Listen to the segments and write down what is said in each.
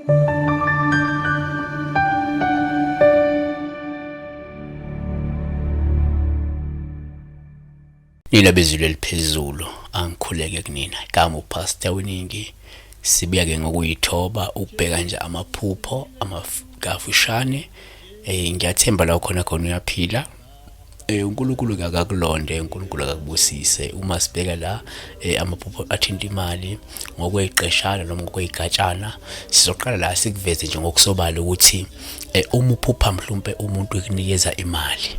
Nina bezulu eliphezulu angikhuleke kunina igama upastor weningi sibuya ke ngokuyithoba ukubheka nje amaphupho amagafushane ngiyathemba la khona uyaphila uNkulunkulu akakulonde uNkulunkulu akakubusise uma sibheka la amaphupho athinta imali ngokweqeshana noma ngokwegatshana sizoqala la sikuveze nje ngokusobala ukuthi uma uphupha mhlawumbe umuntu ekunikeza imali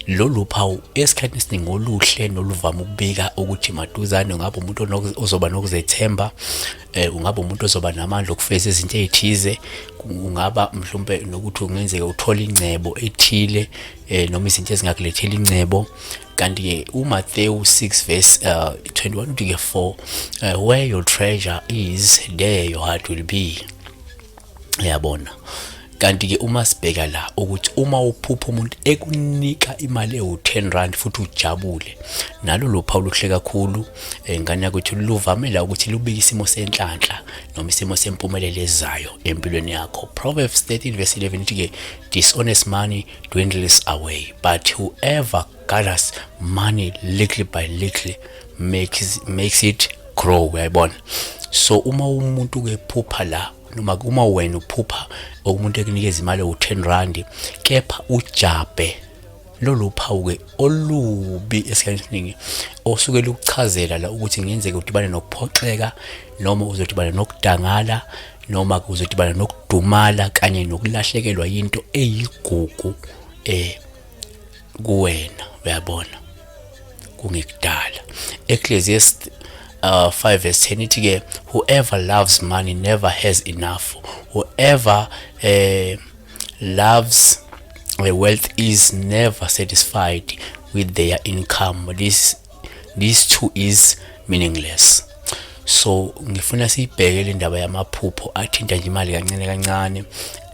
lolu phawu esikhathini esiningi oluhle noluvama ukubika ukuthi maduzane ngabe umuntu ozoba nokuzethemba ungabe umuntu ozoba namandla okufeza izinto ezithize ungaba mhlawumbe nokuthi ungenzeka uthola ingcebo ethile noma izinto ezingakulethela ingcebo kanti ke uMathewu 6 verse 21 uthi ke for where your treasure is there your heart will be uyabona kanti ke uma sibheka la ukuthi uma uphupha umuntu ekunika imali ewu10 futhi ujabule nalo lo Paul uhle kakhulu ngani yakuthi luvamela ukuthi lubike isimo senhlanhla noma isimo sempumelelo ezayo empilweni yakho. Proverbs 13 verse 11 ithi ke dishonest money dwindles away but whoever gathers money little by little makes it grow. Uyayibona, so uma umuntu ke phupha la noma uma wena uphupha okumuntu ekunikeza imali u10 kepha ujabhe lolu phawu ke olubi esikhathini osuke lukuchazela la ukuthi ngenzeka udibane nokuphoxeka noma uzodibana nokudangala noma uzodibana nokudumala kanye nokulahlekelwa into eyigugu kuwena. Uyabona kungekudala. Ecclesiastes 5 verse 10 ithi ke whoever loves money never has enough. Whoever loves wealth is never satisfied with their income. This too is meaningless. So ngifuna sibheke le ndaba yamaphupho athinta nje imali kancane kancane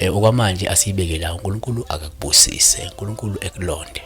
okwamanje asibeke la uNkulunkulu akakubusise, uNkulunkulu ekulonde.